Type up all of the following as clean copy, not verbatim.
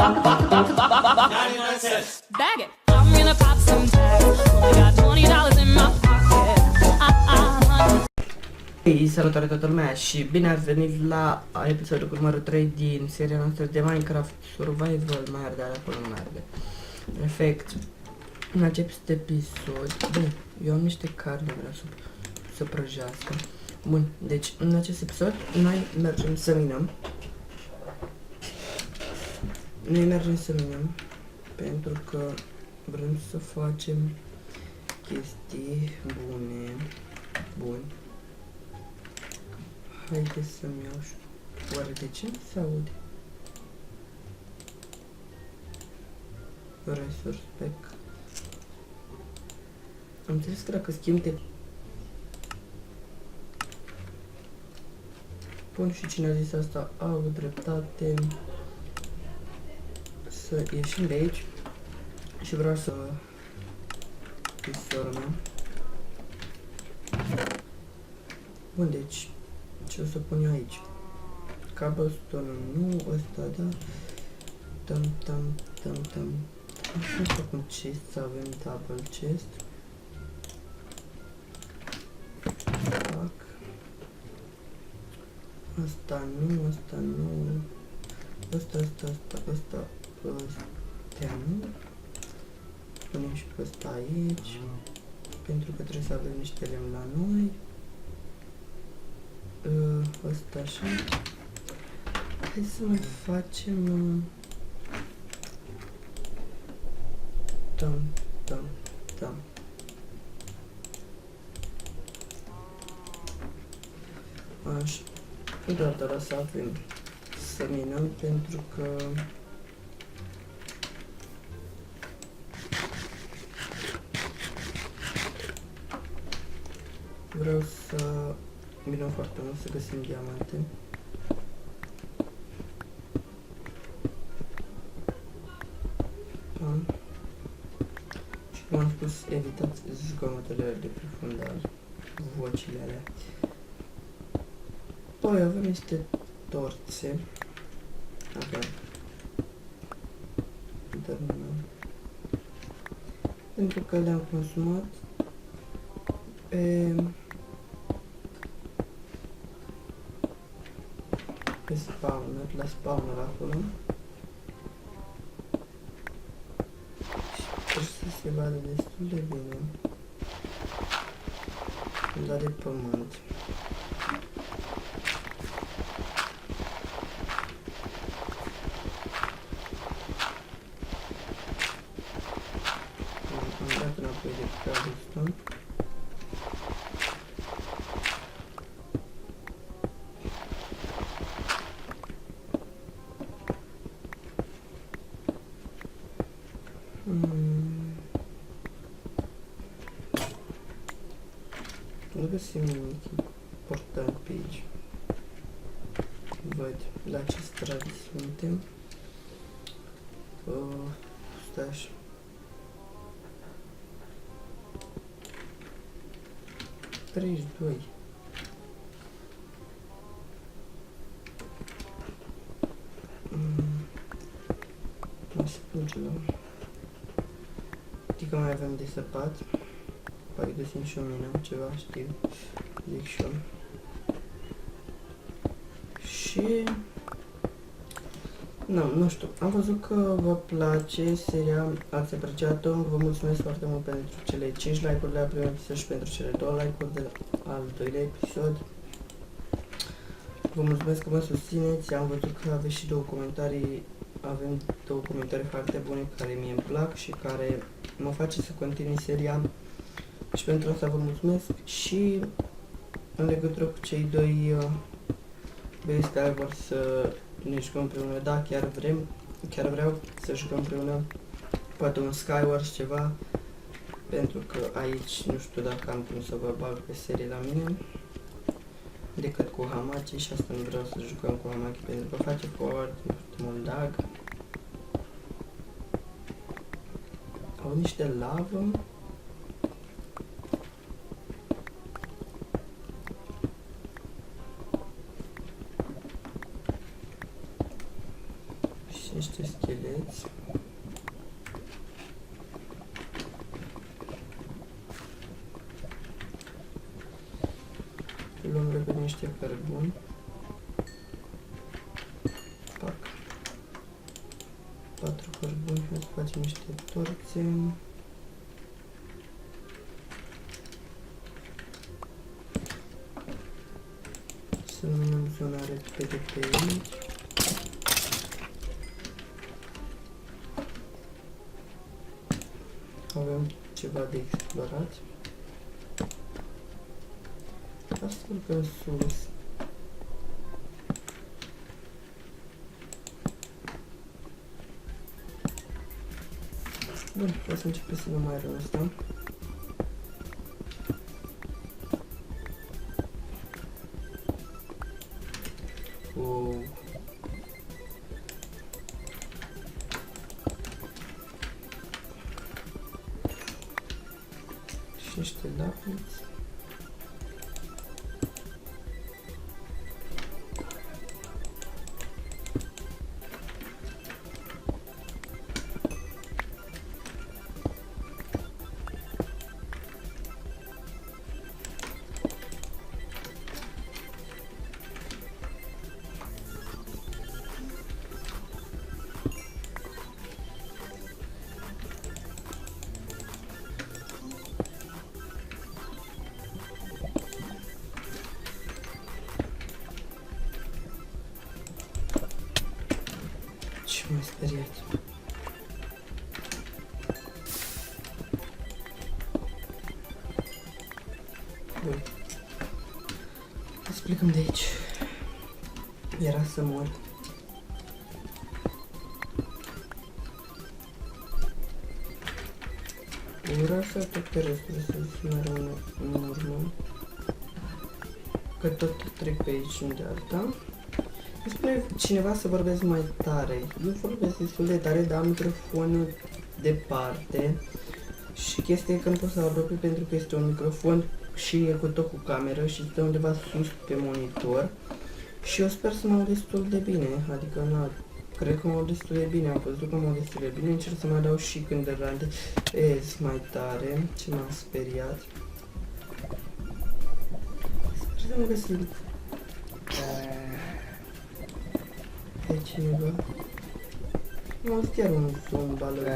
Bag it. I'm gonna pop some tags. Only got $20 in my pocket. Hei, salutare toată lumea și bine ați venit la episodul cu numărul 3 din seria noastră de Minecraft Survival. Mai arde acolo, nu mai arde. Perfect. În acest episod, bă, eu am niște carne, vreau să prăjească. Bun, deci în acest episod noi mergem să minăm. Pentru că vrem să facem chestii bune. Haideți să-mi iau și... Oare de ce nu se aude? Resource pack. Am înțeles că dacă schimb de... Bun, și cine a zis asta au dreptate. Să ieșim de aici. Și vreau să... Pisora mea. Bun, deci... Ce o să pun eu aici? Cobblestone nu, ăsta da. Tam. Nu știu cum chest, să avem double chest. Fac. Asta nu. Ăsta nu. Punem și pe ăsta aici. Pentru că trebuie să avem niște lemn la noi. Ăsta așa. Hai să mai facem... Tam. Așa. Deodată să avem să minăm pentru că... Vreau să minăm foarte mult, să găsim diamante. Și cum am spus, evitați zgomotele de pe fundal, vocile alea. Păi avem niște torțe. Dar nu. Pentru că le-am consumat pe spawner, la spawner acolo. Și sper să se vadă destul de bine. Da, de pământ. Am dat înapoi de cobblestone. Nu găsim nimic important pe aici. Văd la ce stradă suntem. Stai așa. ...32. Mai spun ceva. Adică mai avem de săpat. Poate găsim și o mină, ceva, știu. Zic și eu. Și... Nu știu. Am văzut că vă place seria, ați apreciat-o. Vă mulțumesc foarte mult pentru cele 5 like-uri de la primul episod și pentru cele 2 like-uri de al doilea episod. Vă mulțumesc că mă susțineți. Am văzut că aveți și două comentarii. Avem două comentarii foarte bune care mie îmi plac și care mă face să continui seria. Și pentru asta vă mulțumesc. Și în legătură cu cei doi băieți care vor să ne jucăm împreună, da, chiar vreau să jucăm împreună, poate un Skywars ceva, pentru că aici nu știu dacă am cum să vă bag pe serie la mine decât cu Hamaki și asta nu vreau să jucăm cu Hamaki pentru că face foarte mult lag. Au niște lavă. Și niște vedeți. Luăm repede niște cărbuni. Pac. 4 cărbuni, hai să facem niște torțe. Să luăm zona repede pe aici. Avem ceva de explorat. Astfel că în sus. Bun, o să începem să luăm aerul ăsta. Wow. Și niște lapiți. Ce m-a speriat. Bun. Să plecăm de aici. Era să mor. Ura să tot terestrul să rămână în urmă. Că tot trec pe aici în de alta. Îmi spune cineva să vorbesc mai tare. Eu vorbesc destul de tare, dar am microfonul departe. Și chestia e că nu pot să apropii pentru că este un microfon și e cu tot cu cameră și stă undeva sus pe monitor. Și eu sper să mă aud destul de bine, adică na, cred că mă aud destul de bine, am văzut că mă aud destul de bine, încerc să mai dau și când randez mai tare, ce m-am speriat. Sper să mă găsim pe cineva. Mă aud chiar un zomb alături.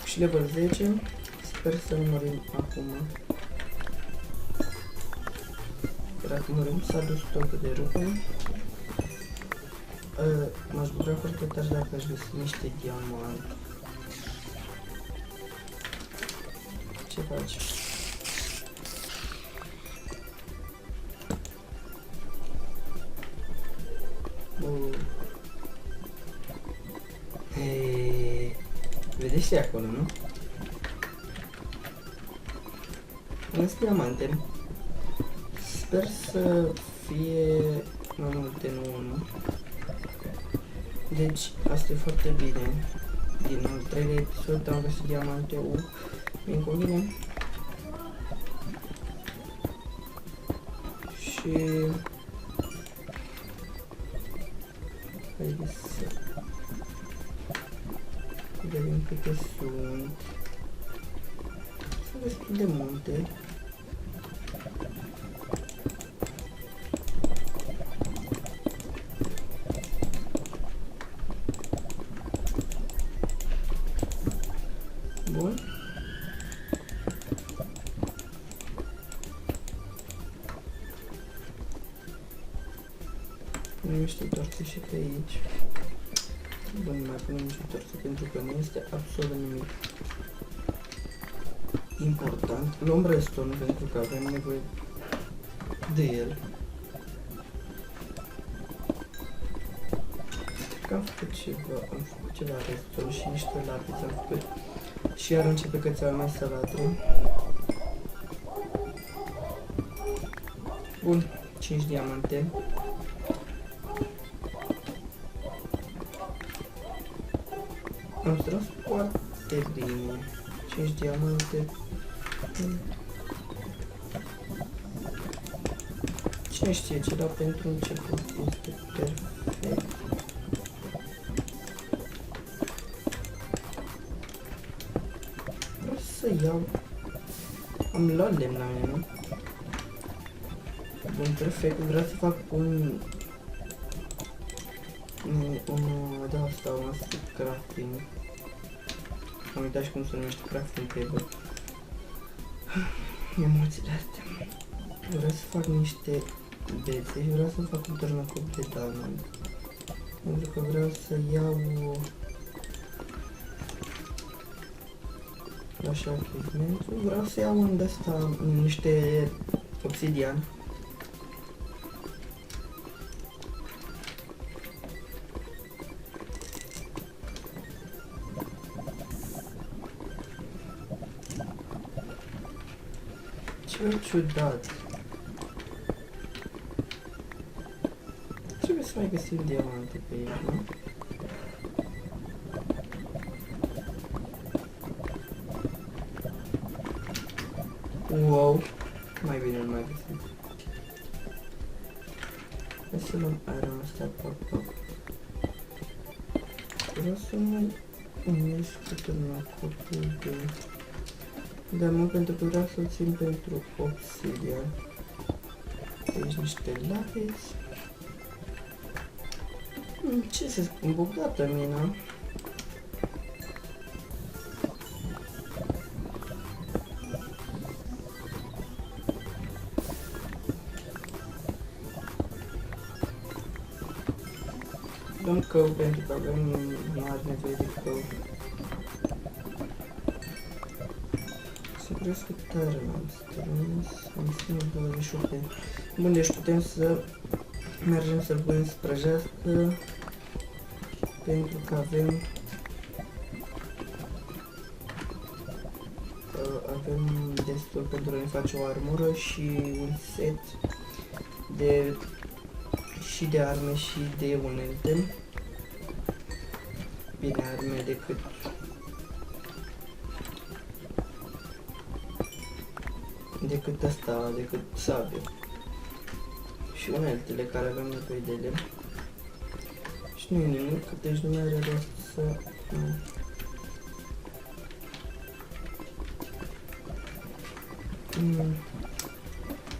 Și level 10, sper să nu murim acum. Dacă murim, s-a dus totul de rupă. M-aș bucura foarte tare dacă aș găsi niște diamanți. Ce faci? Vedeți și acolo, nu? Sunt diamante. Sper să fie mai multe, nu unul. Deci, asta e foarte bine. Din al treilea episod am găsit diamante. Bine cu bine. Și... haideți să vedem câte sunt. Sunt destul de multe. Bun. Punem niște torțe și pe aici. Bun, nu mai punem niște torțe pentru că nu este absolut nimic important. Luăm restul pentru că avem nevoie de el. Că am făcut ceva restul și niște lapiți am făcut. Și iar începe cățeaua mai să latru. Bun, 5 diamante. Am tras foarte bine. 5 diamante. Cine știe ce, dar pentru început este perfect. Vreau să iau... Am luat lemn la mine, nu? Bun, perfect. Vreau să fac un de asta, un asta crafting. Am uitat și cum se numește crafting table. Emoțiile astea. Vreau să fac niște bețe și vreau să fac un turnăcop de diamond. Pentru că vreau să iau așa echipamentul. Vreau să iau un de-asta, niște obsidian. Ce ciudat. Trebuie să mai găsim diamante pe aici, nu? Wow! Mai bine nu mai găsim. Hai să luăm iron ăsta, pop. Vreau să mai unesc cu turnăcopul de... Da, mă, pentru că vreau să-l țin pentru obsidian. Aici niște lapis. Ce să spun, bogată mina. Dăm cău pentru că avem mare nevoie de cău. Să crească tare, am strâns, am strâns 28 de... Bun, deci putem să mergem să-l punem să prăjească, pentru că avem destul pentru a ne face o armură și un set de și de arme și de unelte. Bine, arme decât asta, decât sabie. Și uneltele care avem nevoie de ele. Și nu e nimic, deci nu mai are rost să...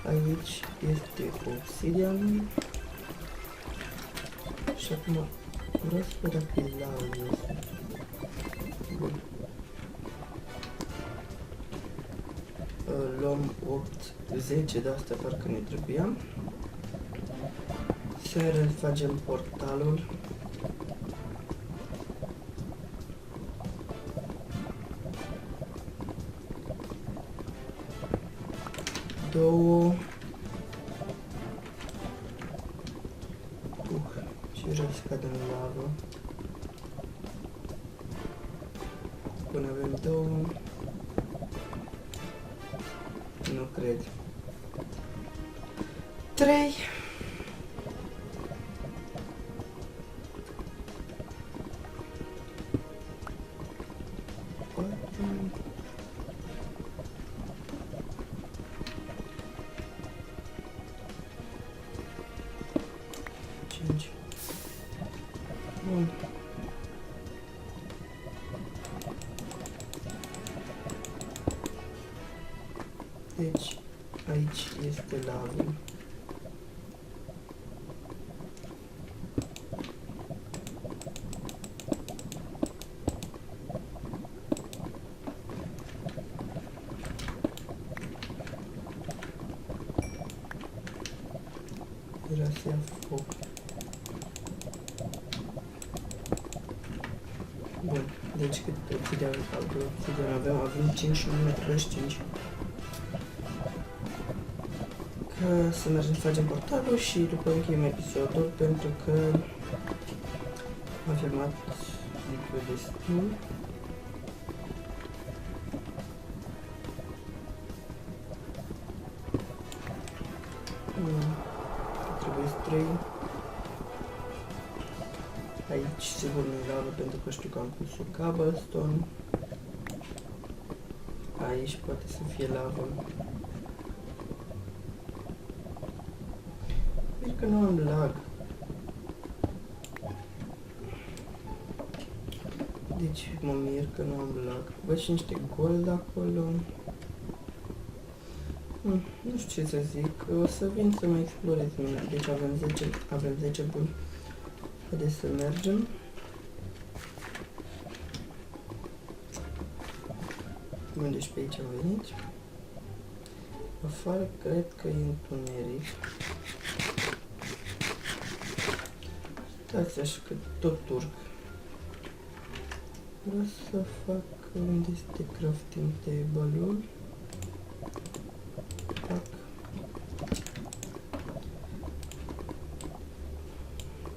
Aici este obsidian. Și acum vreau să văd dacă e lavă. Bun. Luăm 10 de astea, parcă ne trebuia. Să refacem portalul. Două. Și vreau să cadă în lavă. Până avem două. Nu cred. 3. 4. 5. Bun. Deci, aici este lavă. Era să ia foc. Bun, deci cât obsidian avem? Avem 5 și nu mai trebuie 5. Să mergem să facem portalul și după încheiem episodul, pentru că am filmat lucruri destul. Trebuie 3. Aici sigur nu e lavă pentru că știu că am pus o cobblestone. Aici poate să fie lavă. Sper că nu am lag. Deci mă mir că nu am lag. Văd și niște gold acolo. Nu știu ce să zic. O să vin să mai explorez mina. Deci avem 10 buni. Haideți să mergem. Unde și pe aici am venit. Afară cred că e întuneric. Stați așa că tot urc. Vreau să fac unde este crafting table-ul. Fac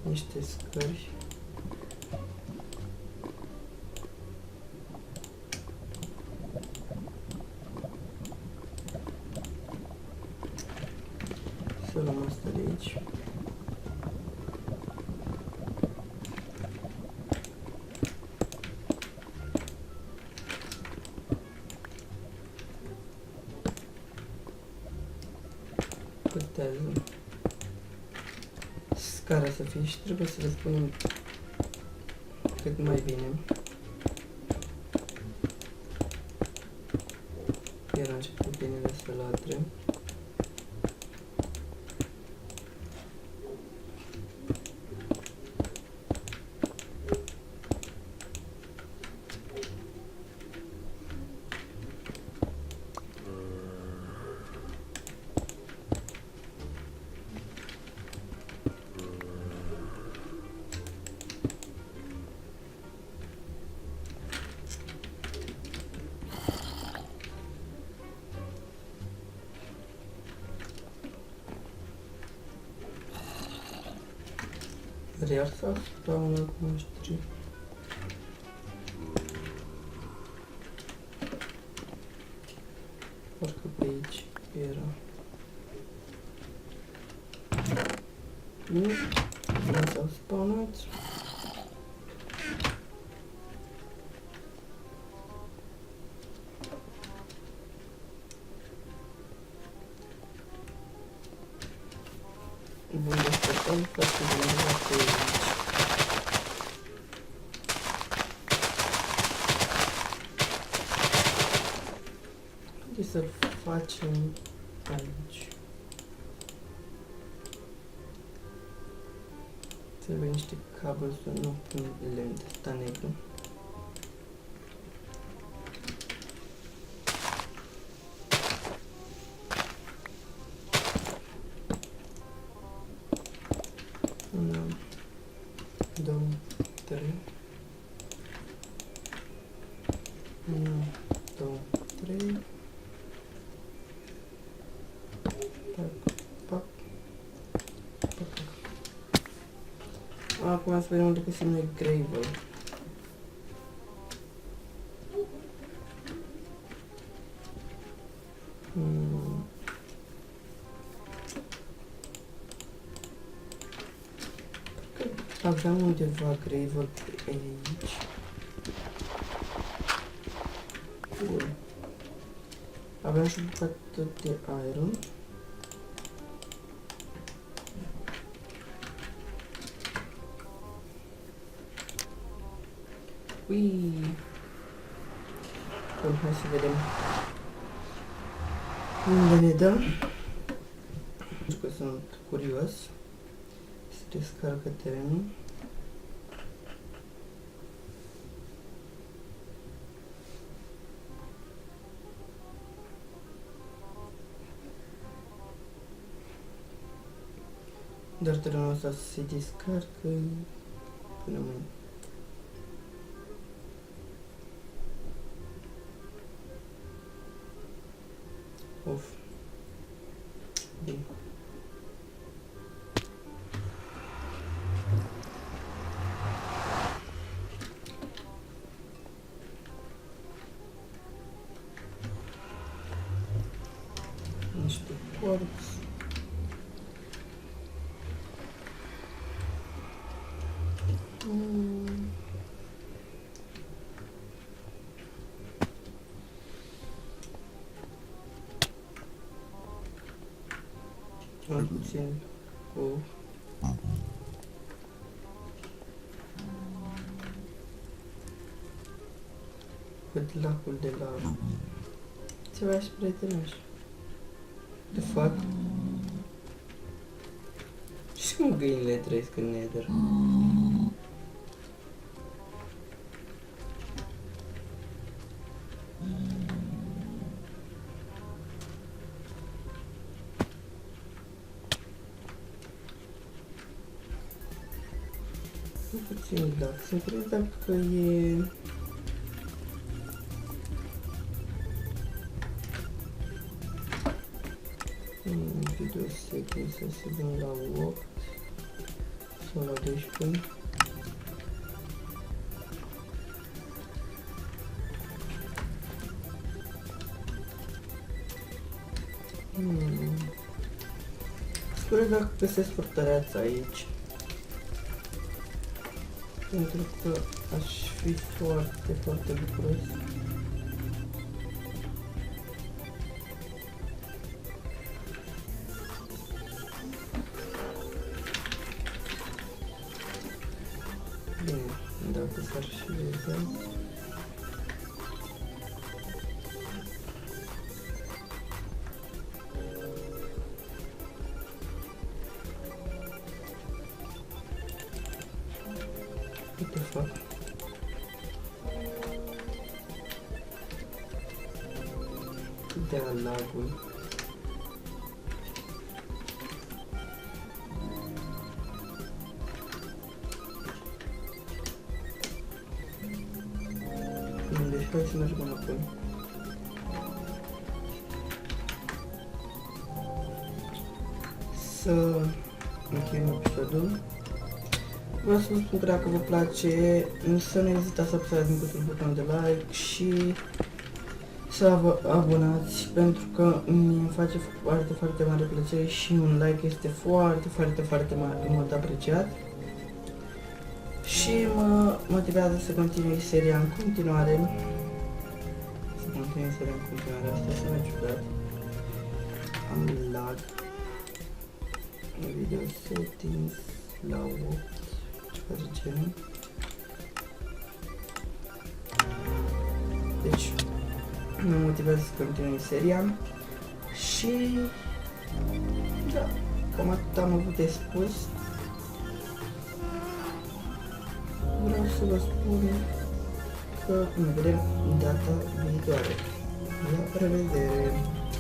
niște scări. Să luăm asta de aici. Putează scara să fie și trebuie să le spunem cât mai bine. Iar a început binele să latre. Rear sau spawnă noștri? Parcă pe aici era. Nu? Nu s-au spawnat. Bun, așteptăm foarte bine la pe aici. Haideți să-l facem aici. Trebuie niște cobblestone, nu lemn de ăsta negru. Una, două, trei. Una, două, trei. Pac, pac, pac, pac. Acum să vedem unde găsim noi gravel. Aveam undeva gravel pe aici. Bun. Aveam și o bucată de iron. Ui. Bun, hai să vedem unde ne dă. Pentru că sunt curios. Se descarcă terenul. Dar terenul ăsta se descarcă până mâine. Of. Bine. Niște quartz. Mai puțin cu văd lacul de lavă. Ceva și prietenoși. The fuck? Și cum găinile trăiesc în Nether? Puțin lac. Să cred dacă e... Video secund să se dăm la 8 sau la 12. Spune dacă găsesc fortăreața aici. Pentru că aș fi foarte, foarte bucuros. Bine, dacă s-ar și vedea. What the fuck? De lagul. Deci hai să mergem înapoi. Să încheiem episodul. Vreau să vă spun că dacă vă place, să nu ezitați să apăsați micuțul buton de like și să vă abonați, pentru că mi face foarte, foarte mare plăcere și un like este foarte, foarte, foarte mult apreciat. Și mă motivează să continui seria în continuare. Asta să mă ciudat. Am lag. Video settings la 8. Ceva de genul. Deci mă motivează să continui seria. Și da, cam atât am avut de spus. Vreau să vă spun că ne vedem data viitoare. La revedere!